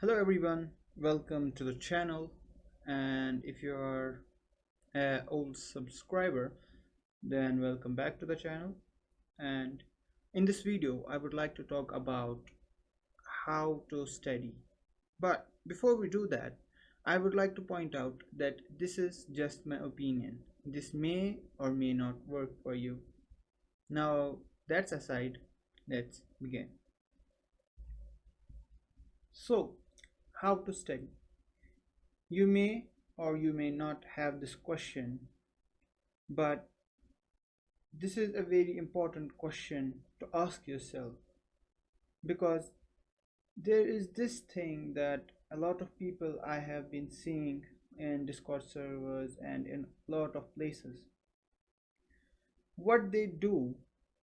Hello everyone, welcome to the channel. And if you are an old subscriber, then welcome back to the channel. And in this video I would like to talk about how to study. But before we do that, I would like to point out that this is just my opinion. This may or may not work for you. Now that's aside, let's begin. So, how to study? You may or you may not have this question, but this is a very important question to ask yourself, because there is this thing that a lot of people I have been seeing in Discord servers and in a lot of places. What they do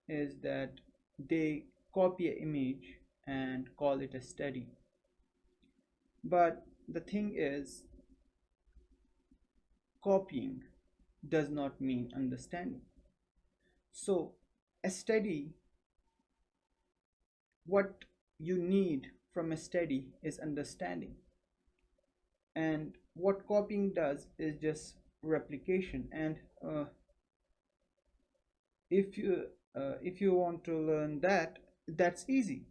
is that they copy an image and call it a study. But the thing is, copying does not mean understanding. So, a study, what you need from a study is understanding. And what copying does is just replication. And if you if you want to learn that, that's easy.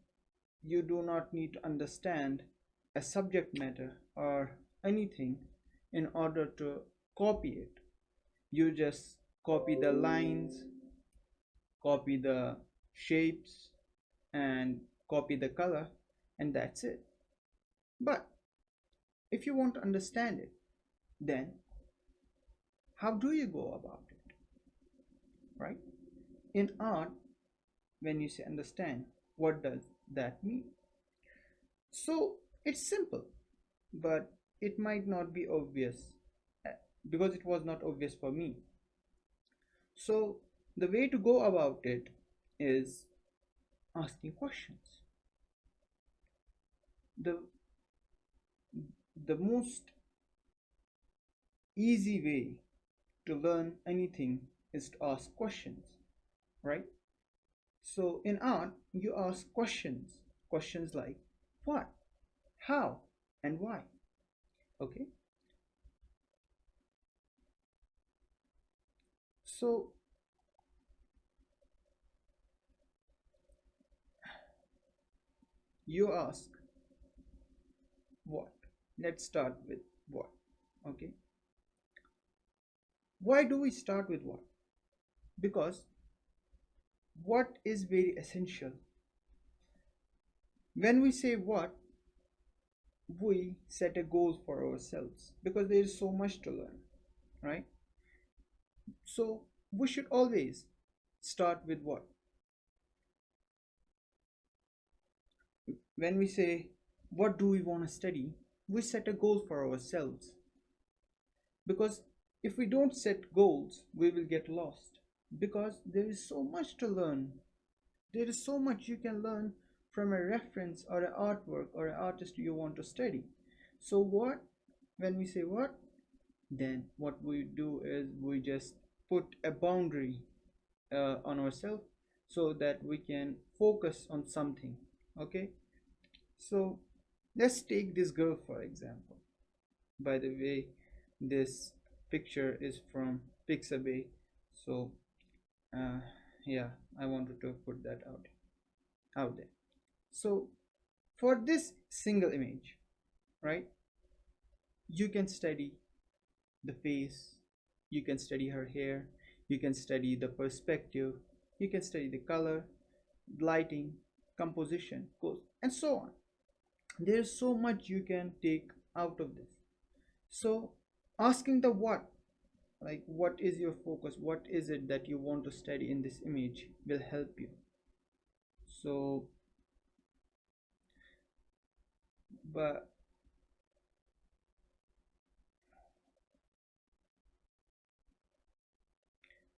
You do not need to understand a subject matter or anything in order to copy it. You just copy the lines, copy the shapes, and copy the color, and that's it. But if you want to understand it, then how do you go about it? Right? In art, when you say understand, what does that mean? So it's simple, but it might not be obvious, uh, because it was not obvious for me. So the way to go about it is asking questions. The the most easy way to learn anything is to ask questions, right? So in art, you ask questions. Questions like what, how, and why. Okay. So you ask what. Let's start with what. Okay. Why do we start with what? Because what is very essential. When we say what, we set a goal for ourselves because there is so much to learn, right? So we should always start with what. When we say what do we want to study, we set a goal for ourselves, because if we don't set goals, we will get lost, because there is so much to learn. There is so much you can learn from a reference or an artwork or an artist you want to study. So what, when we say what, then what we do is we just put a boundary on ourselves so that we can focus on something. Okay. So let's take this girl for example. By the way, this picture is from Pixabay. So uh, yeah, I wanted to put that out there. So for this single image, right, you can study the face, you can study her hair, you can study the perspective, you can study the color, lighting, composition, course, and so on. There's so much you can take out of this. So asking the what, like what is your focus, what is it that you want to study in this image, will help you. So but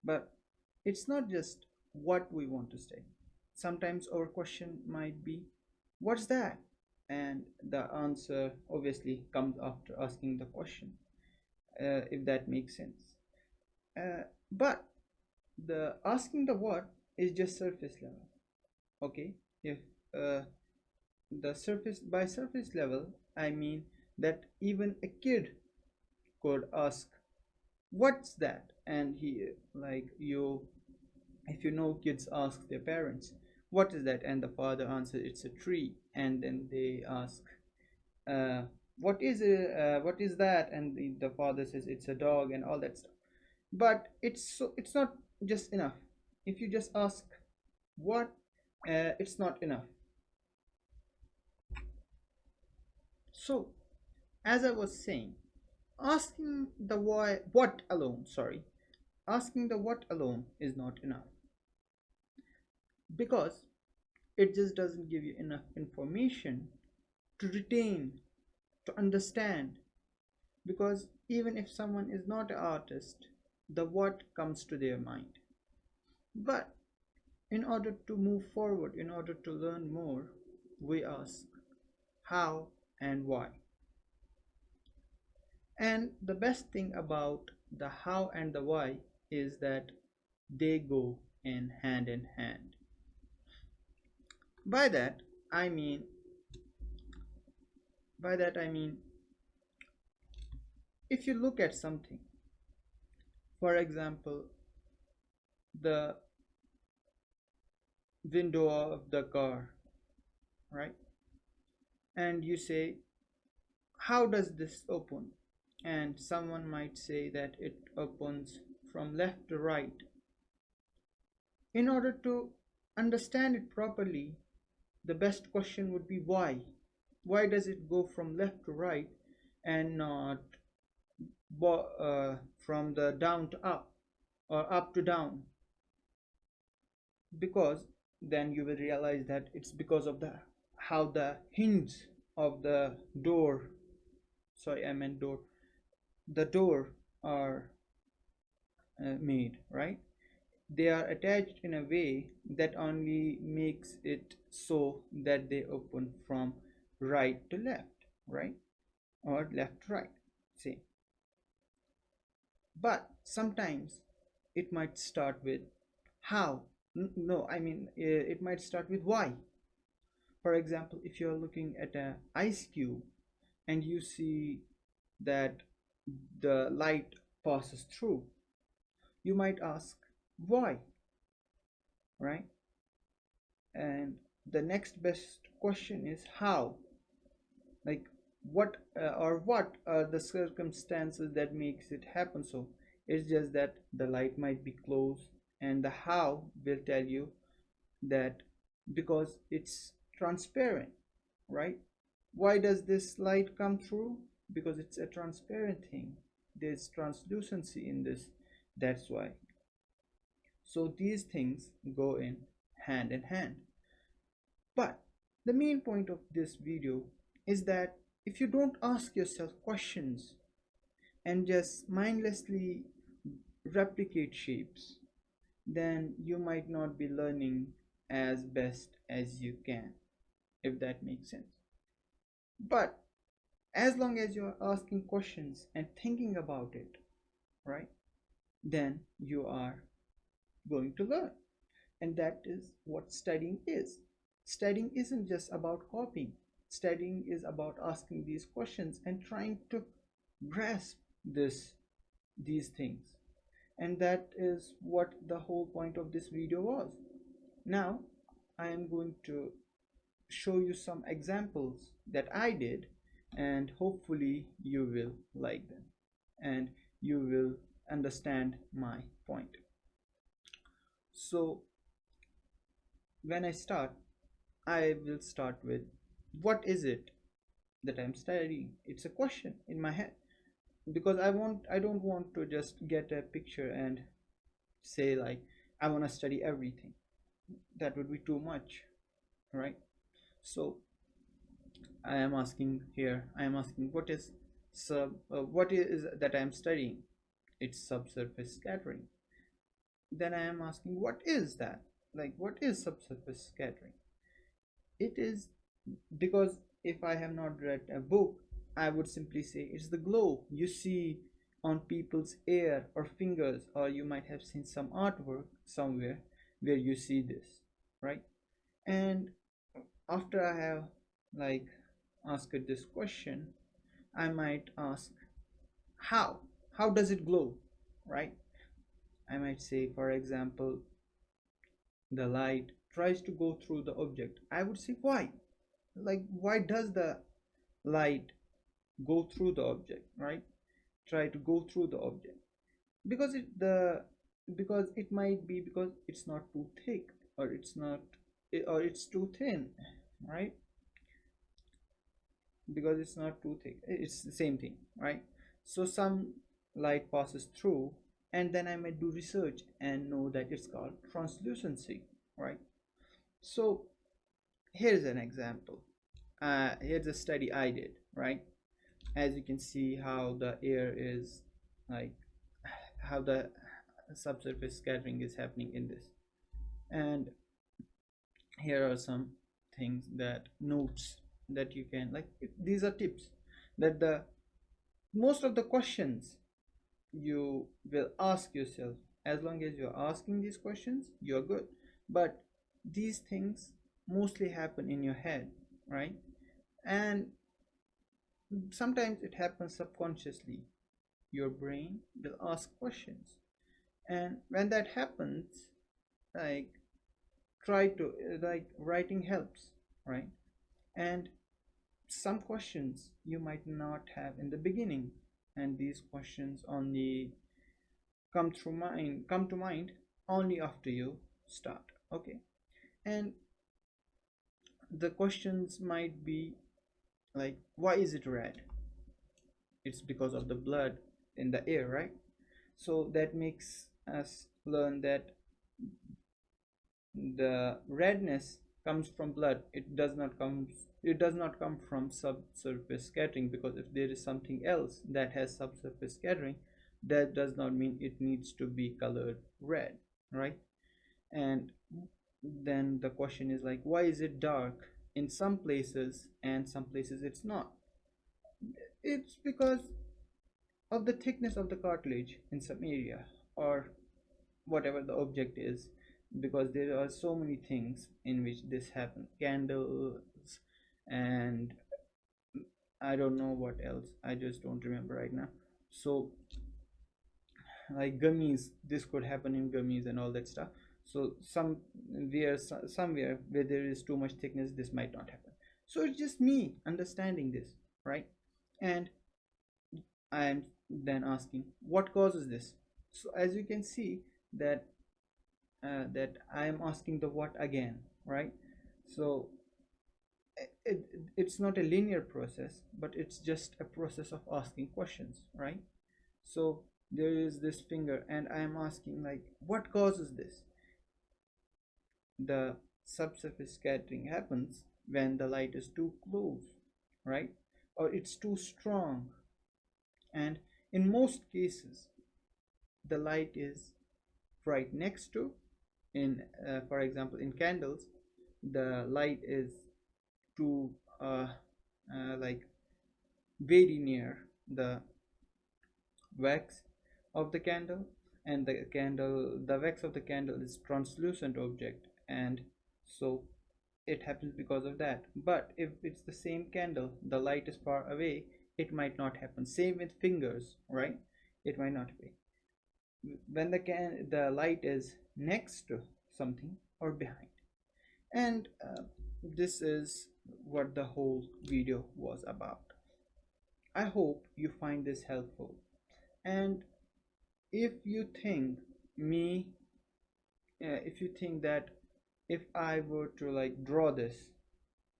but it's not just what we want to study. Sometimes our question might be what's that, and the answer obviously comes after asking the question, if that makes sense. But the asking the what is just surface level. Okay. If uh, the surface, by surface level I mean that even a kid could ask, what's that? And he, like, you, if you know, kids ask their parents, what is that? And the father answers, it's a tree. And then they ask, uh, what is that? And the father says, it's a dog, and all that stuff. But it's not just enough. If you just ask what, it's not enough. So, as I was saying, asking the what alone, sorry, asking the what alone is not enough, because it just doesn't give you enough information to retain, to understand. Because even if someone is not an artist, the what comes to their mind. But in order to move forward, in order to learn more, we ask how and why. And the best thing about the how and the why is that they go in hand. By that I mean, by that I mean, if you look at something, for example, the window of the car, right? And you say, how does this open? And someone might say that it opens from left to right. In order to understand it properly, the best question would be why? Why does it go from left to right and not from the down to up or up to down? Because then you will realize that it's because of the how the hinge of the door, sorry, I meant door, the door are made, right? They are attached in a way that only makes it so that they open from right to left, right, or left to right, say. But sometimes it might start with how. No, I mean, it might start with why. For example, if you're looking at an ice cube and you see that the light passes through, you might ask why, right? And the next best question is how. Like, what are the circumstances that makes it happen? So it's just that the light might be closed, and the how will tell you that because it's transparent, right? Why does this light come through? Because it's a transparent thing. There's translucency in this. That's why. So these things go in hand. But the main point of this video is that if you don't ask yourself questions and just mindlessly replicate shapes, then you might not be learning as best as you can, if that makes sense. But as long as you're asking questions and thinking about it, right, then you are going to learn. And that is what studying is. Studying isn't just about copying. Studying is about asking these questions and trying to grasp these things. And that is what the whole point of this video was. Now I am going to show you some examples that I did, and hopefully you will like them and you will understand my point. So when I start, I will start with, what is it that I'm studying? It's a question in my head, because I don't want to just get a picture and say like I want to study everything. That would be too much, right? So I am asking, what is that I am studying? It's subsurface scattering. Then I am asking, what is that? Like, what is subsurface scattering? It is, because if I have not read a book, I would simply say it's the glow you see on people's hair or fingers, or you might have seen some artwork somewhere where you see this, right? And after I have like ask it this question, I might ask how? How does it glow? Right? I might say, for example, the light tries to go through the object. I would say why? Like, why does the light go through the object, right? Try to go through the object. Because it might be because it's not too thick, or it's too thin, right? Because it's not too thick, it's the same thing, right? So some light passes through, and then I might do research and know that it's called translucency, right? So here's an example. Here's a study I did, right? As you can see how the air is, like, how the subsurface scattering is happening in this. And here are some things, that notes that you can, like, these are tips that the most of the questions you will ask yourself, as long as you're asking these questions, you're good. But these things mostly happen in your head, right? And sometimes it happens subconsciously. Your brain will ask questions, and when that happens, like, try to, like, writing helps, right? And some questions you might not have in the beginning, and these questions only come to mind only after you start. Okay. And the questions might be like, why is it red? It's because of the blood in the air, right? So that makes us learn that the redness comes from blood. It does not come from subsurface scattering, because if there is something else that has subsurface scattering, that does not mean it needs to be colored red, right? And then the question is like, why is it dark in some places and some places it's not? It's because of the thickness of the cartilage in some area, or whatever the object is, because there are so many things in which this happens, candles, and I don't know what else, I just don't remember right now. So, like gummies, this could happen in gummies and all that stuff. So somewhere where there is too much thickness, this might not happen. So it's just me understanding this, right? And I am then asking, what causes this? So as you can see that that I am asking the what again, right? So it's not a linear process, but it's just a process of asking questions, right? So there is this finger, and I am asking, like, what causes this? The subsurface scattering happens when the light is too close, right? Or it's too strong. And in most cases, the light is right next to, in for example, in candles, the light is too like very near the wax of the candle, and the wax of the candle is translucent object, and so it happens because of that. But if it's the same candle, the light is far away, it might not happen. Same with fingers, right? It might not be when the light is next to something or behind. And this is what the whole video was about. I hope you find this helpful. And if you think me if you think that if I were to, like, draw this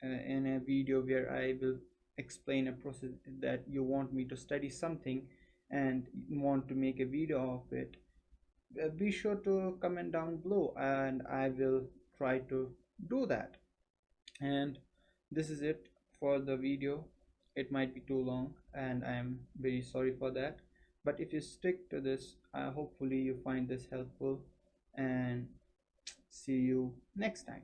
in a video where I will explain a process, that you want me to study something and want to make a video of it, be sure to comment down below, and I will try to do that. And this is it for the video. It might be too long, and I am very sorry for that, but if you stick to this, hopefully you find this helpful, and see you next time.